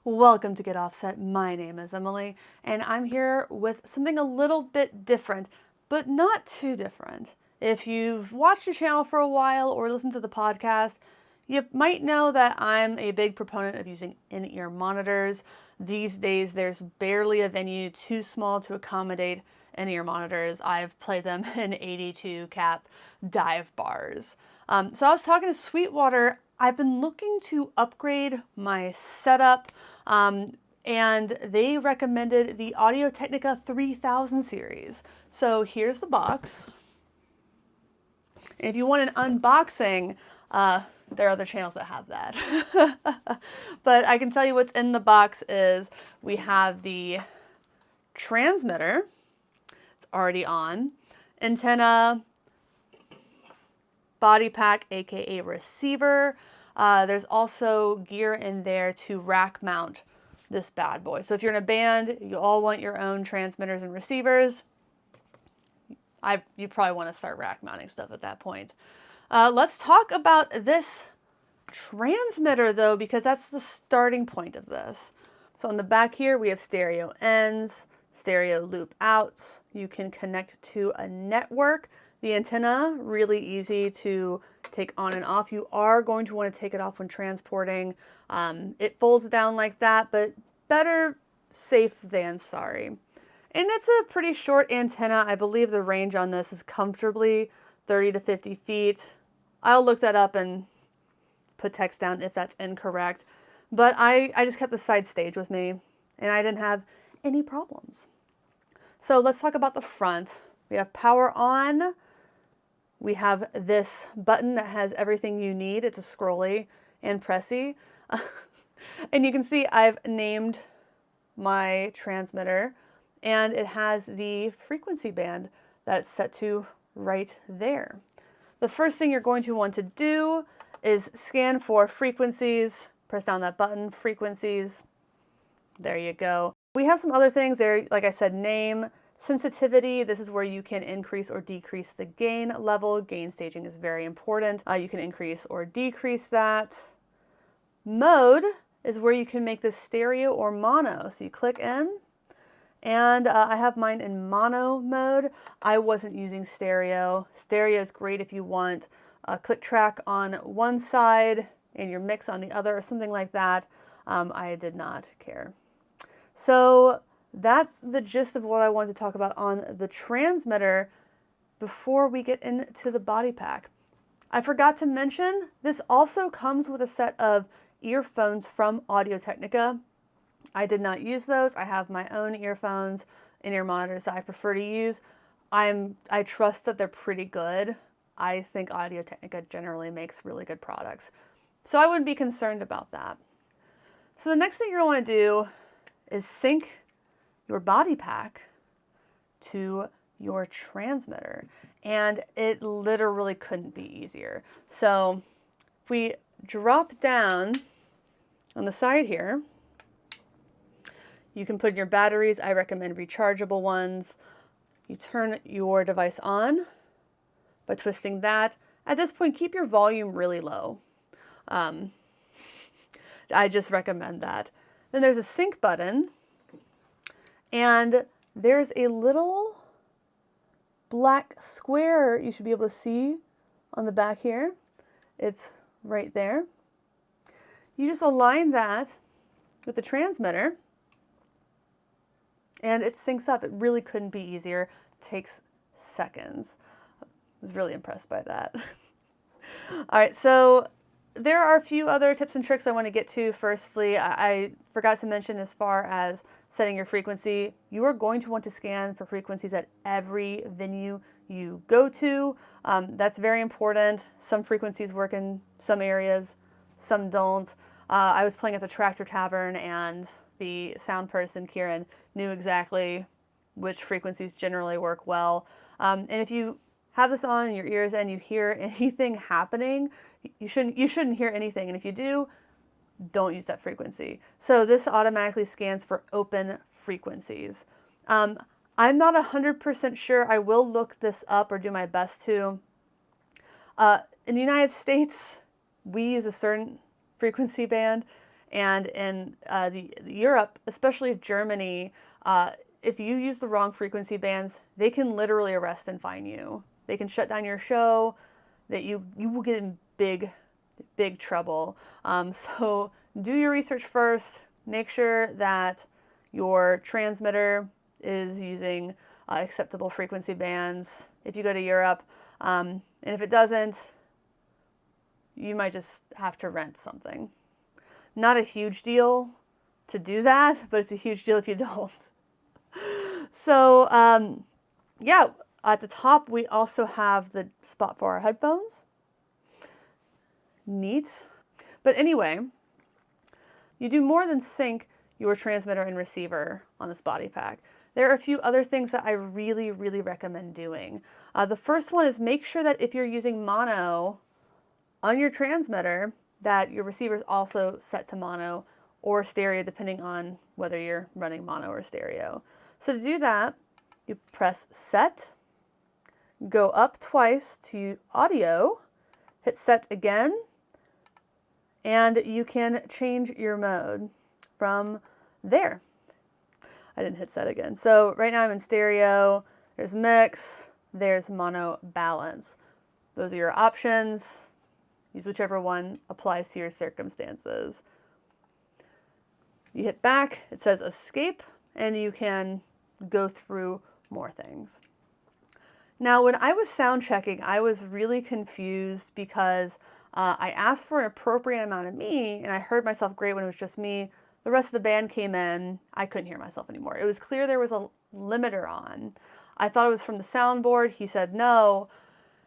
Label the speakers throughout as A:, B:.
A: Welcome to Get Offset. My name is Emily, and I'm here with something a little bit different, but not too different. If you've watched the channel for a while or listened to the podcast, you might know that I'm a big proponent of using in-ear monitors. These days, there's barely a venue too small to accommodate in-ear monitors. I've played them in 82 cap dive bars. So I was talking to Sweetwater. I've been looking to upgrade my setup, and they recommended the Audio-Technica 3000 series. So here's the box. And if you want an unboxing, there are other channels that have that. But I can tell you what's in the box is we have the transmitter. It's already on. Antenna, Bodypack, aka receiver. There's also gear in there to rack mount this bad boy. So if you're in a band, you all want your own transmitters and receivers. You probably want to start rack mounting stuff at that point. Let's talk about this transmitter though, because that's the starting point of this. So on the back here, we have stereo ends, stereo loop outs. You can connect to a network. The antenna, really easy to take on and off. You are going to want to take it off when transporting. It folds down like that, but better safe than sorry. And it's a pretty short antenna. I believe the range on this is comfortably 30 to 50 feet. I'll look that up and put text down if that's incorrect. But I just kept the side stage with me, and I didn't have any problems. So let's talk about the front. We have power on. We have this button that has everything you need. It's a scrolly and pressy. And you can see I've named my transmitter, and it has the frequency band that's set to right there. The first thing you're going to want to do is scan for frequencies. Press down that button, frequencies. There you go. We have some other things there, like I said, name, sensitivity. This is where you can increase or decrease the gain level. Gain staging is very important. You can increase or decrease that. Mode is where you can make this stereo or mono. So you click in, and I have mine in mono mode. I wasn't using stereo. Stereo is great if you want a click track on one side and your mix on the other or something like that. I did not care. So that's the gist of what I wanted to talk about on the transmitter before we get into the body pack. I forgot to mention, this also comes with a set of earphones from Audio-Technica. I did not use those. I have my own earphones, in-ear monitors that I prefer to use. I trust that they're pretty good. I think Audio-Technica generally makes really good products. So I wouldn't be concerned about that. So the next thing you're going to want to do is sync your body pack to your transmitter. And it literally couldn't be easier. So if we drop down on the side here, you can put in your batteries. I recommend rechargeable ones. You turn your device on by twisting that. At this point, keep your volume really low. I just recommend that. Then there's a sync button, and there's a little black square you should be able to see on the back here. It's right there. You just align that with the transmitter, and it syncs up. It really couldn't be easier. It takes seconds. I was really impressed by that. All right, so there are a few other tips and tricks I want to get to. Firstly, I forgot to mention as far as setting your frequency, you are going to want to scan for frequencies at every venue you go to. That's very important. Some frequencies work in some areas, some don't. I was playing at the Tractor Tavern, and the sound person, Kieran, knew exactly which frequencies generally work well. And if you have this on in your ears and you hear anything happening, you shouldn't hear anything. And if you do, don't use that frequency. So this automatically scans for open frequencies. I'm not 100% sure. I will look this up or do my best to. In the United States, we use a certain frequency band, And in Europe, especially Germany, if you use the wrong frequency bands, they can literally arrest and fine you. They can shut down your show, that you will get in big trouble. So do your research first. Make sure that your transmitter is using acceptable frequency bands if you go to Europe. And if it doesn't, you might just have to rent something. Not a huge deal to do that, but it's a huge deal if you don't. So yeah, at the top we also have the spot for our headphones. Neat. But anyway, you do more than sync your transmitter and receiver on this Bodypack. There are a few other things that I really recommend doing. The first one is make sure that if you're using mono on your transmitter, that your receiver is also set to mono or stereo, depending on whether you're running mono or stereo. So to do that, you press set, go up twice to audio, hit set again, and you can change your mode from there. I didn't hit set again. So right now I'm in stereo, there's mix, there's mono balance. Those are your options. Use whichever one applies to your circumstances. You hit back, it says escape, and you can go through more things. Now, when I was sound checking, I was really confused because I asked for an appropriate amount of me, and I heard myself great when it was just me. The rest of the band came in, I couldn't hear myself anymore. It was clear there was a limiter on. I thought it was from the soundboard. He said no.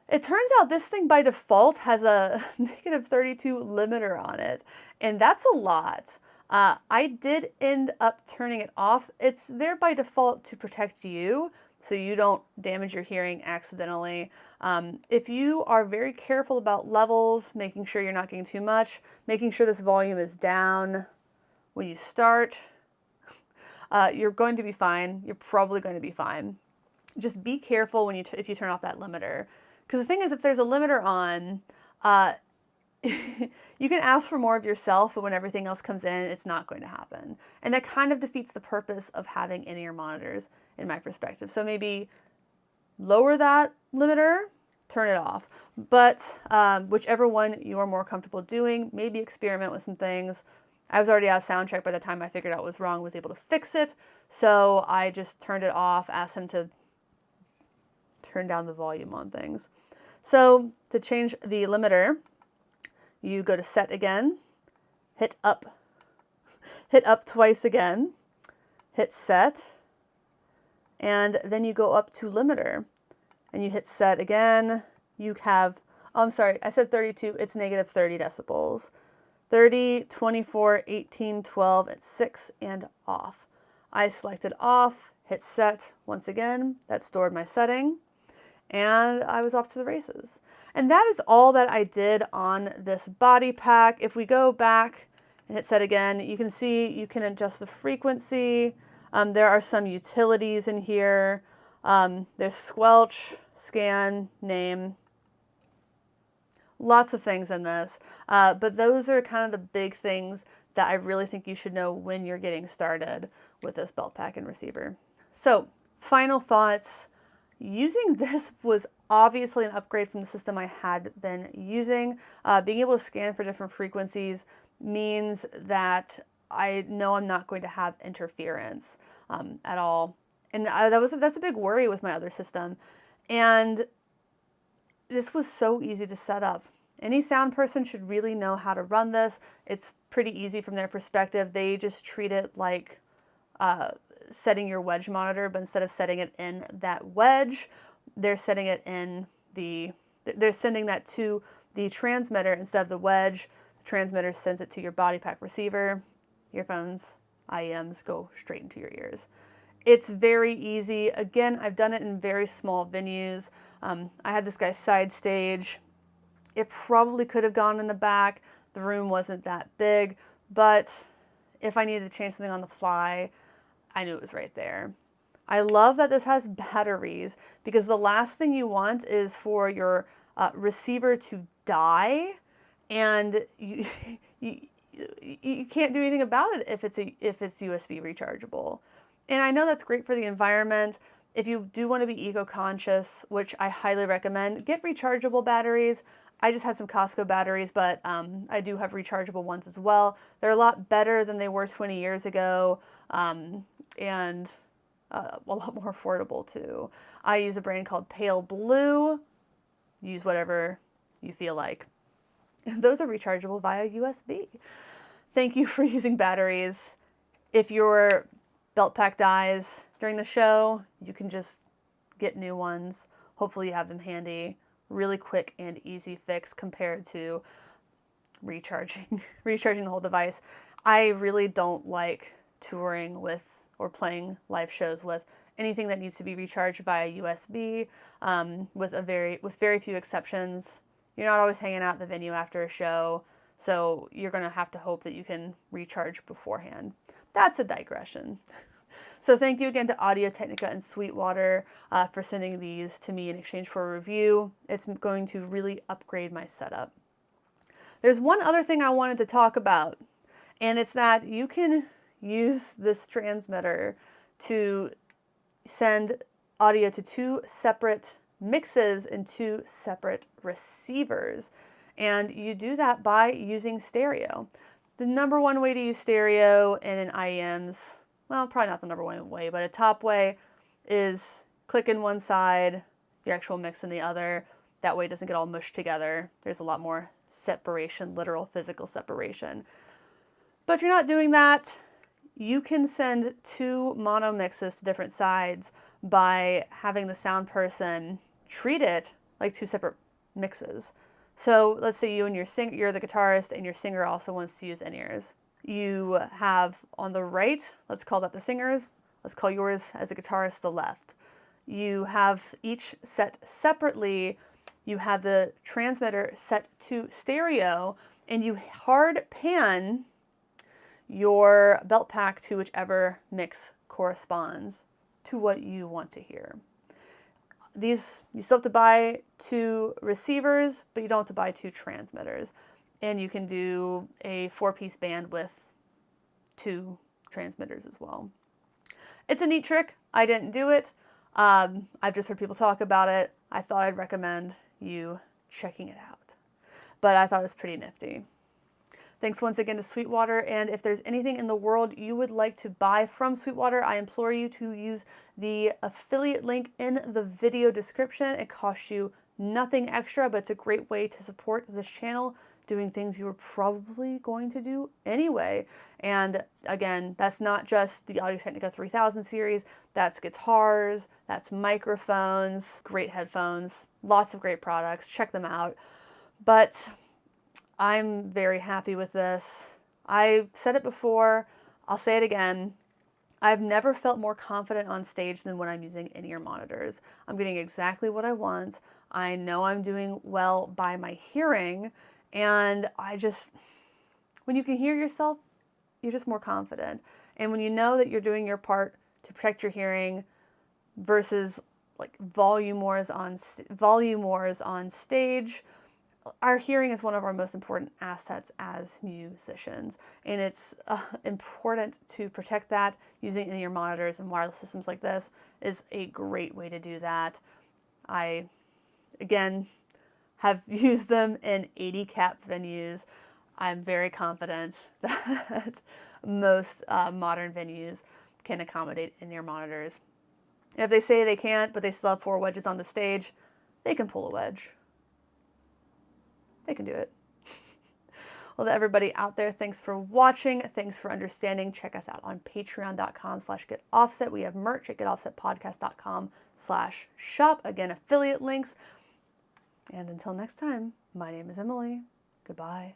A: It turns out this thing by default has a -32 limiter on it, and that's a lot. I did end up turning it off. It's there by default to protect you, so you don't damage your hearing accidentally. If you are very careful about levels, making sure you're not getting too much, making sure this volume is down when you start, you're going to be fine. You're probably going to be fine. Just be careful when if you turn off that limiter. Because the thing is, if there's a limiter on, you can ask for more of yourself, but when everything else comes in, it's not going to happen. And that kind of defeats the purpose of having in-ear monitors, in my perspective. So maybe lower that limiter, turn it off. But whichever one you're more comfortable doing, maybe experiment with some things. I was already out of sound check by the time I figured out what was wrong, was able to fix it. So I just turned it off, asked him to turn down the volume on things. So to change the limiter, you go to set again, hit up twice again, hit set, and then you go up to limiter, and you hit set again. You have, oh, I'm sorry, I said 32, it's -30 decibels. 30, 24, 18, 12, and 6, and off. I selected off, hit set once again, that stored my setting, and I was off to the races. And that is all that I did on this Bodypack. If we go back and hit set again, you can see you can adjust the frequency. There are some utilities in here. There's squelch, scan, name. Lots of things in this. But those are kind of the big things that I really think you should know when you're getting started with this belt pack and receiver. So, final thoughts. Using this was obviously an upgrade from the system I had been using. Being able to scan for different frequencies means that I know I'm not going to have interference at all. And that's a big worry with my other system. And this was so easy to set up. Any sound person should really know how to run this. It's pretty easy from their perspective. They just treat it like setting your wedge monitor, but instead of setting it in that wedge, they're setting it in they're sending that to the transmitter instead of the wedge. The transmitter sends it to your Bodypack receiver. Earphones, IEMs go straight into your ears. It's very easy. Again, I've done it in very small venues. I had this guy side stage. It probably could have gone in the back. The room wasn't that big, but if I needed to change something on the fly, I knew it was right there. I love that this has batteries, because the last thing you want is for your receiver to die and you can't do anything about it if it's USB rechargeable. And I know that's great for the environment. If you do want to be eco-conscious, which I highly recommend, get rechargeable batteries. I just had some Costco batteries, but I do have rechargeable ones as well. They're a lot better than they were 20 years ago, and a lot more affordable too. I use a brand called Pale Blue. Use whatever you feel like. Those are rechargeable via USB. Thank you for using batteries. If your belt pack dies during the show, you can just get new ones. Hopefully you have them handy. Really quick and easy fix compared to recharging the whole device. I really don't like touring with or playing live shows with anything that needs to be recharged via USB, with very few exceptions. You're not always hanging out at the venue after a show, so you're going to have to hope that you can recharge beforehand. That's a digression. So thank you again to Audio-Technica and Sweetwater for sending these to me in exchange for a review. It's going to really upgrade my setup. There's one other thing I wanted to talk about, and it's that you can use this transmitter to send audio to 2 separate mixes and 2 separate receivers. And you do that by using stereo. The number one way to use stereo in an IEM's, well, probably not the number one way, but a top way is click in one side, your actual mix in the other. That way it doesn't get all mushed together. There's a lot more separation, literal physical separation. But if you're not doing that, you can send 2 mono mixes to different sides by having the sound person treat it like 2 separate mixes. So let's say you're the guitarist and your singer also wants to use in-ears. You have on the right, let's call that the singers, let's call yours as a guitarist the left. You have each set separately, you have the transmitter set to stereo, and you hard pan your belt pack to whichever mix corresponds to what you want to hear. These, you still have to buy 2 receivers, but you don't have to buy 2 transmitters. And you can do a 4-piece band with 2 transmitters as well. It's a neat trick. I didn't do it. I've just heard people talk about it. I thought I'd recommend you checking it out. But I thought it was pretty nifty. Thanks once again to Sweetwater, and if there's anything in the world you would like to buy from Sweetwater, I implore you to use the affiliate link in the video description. It costs you nothing extra, but it's a great way to support this channel doing things you were probably going to do anyway. And again, that's not just the Audio-Technica 3000 series, that's guitars, that's microphones, great headphones, lots of great products, check them out. But I'm very happy with this. I've said it before, I'll say it again. I've never felt more confident on stage than when I'm using in-ear monitors. I'm getting exactly what I want. I know I'm doing well by my hearing, and when you can hear yourself, you're just more confident. And when you know that you're doing your part to protect your hearing versus like volume wars on stage, our hearing is one of our most important assets as musicians, and it's important to protect that. Using in-ear monitors and wireless systems like this is a great way to do that. I, again, have used them in 80 cap venues. I'm very confident that most modern venues can accommodate in-ear monitors. If they say they can't, but they still have 4 wedges on the stage, they can pull a wedge. They can do it. Well, to everybody out there, thanks for watching. Thanks for understanding. Check us out on patreon.com/getoffset. We have merch at getoffsetpodcast.com/shop. Again, affiliate links. And until next time, my name is Emily. Goodbye.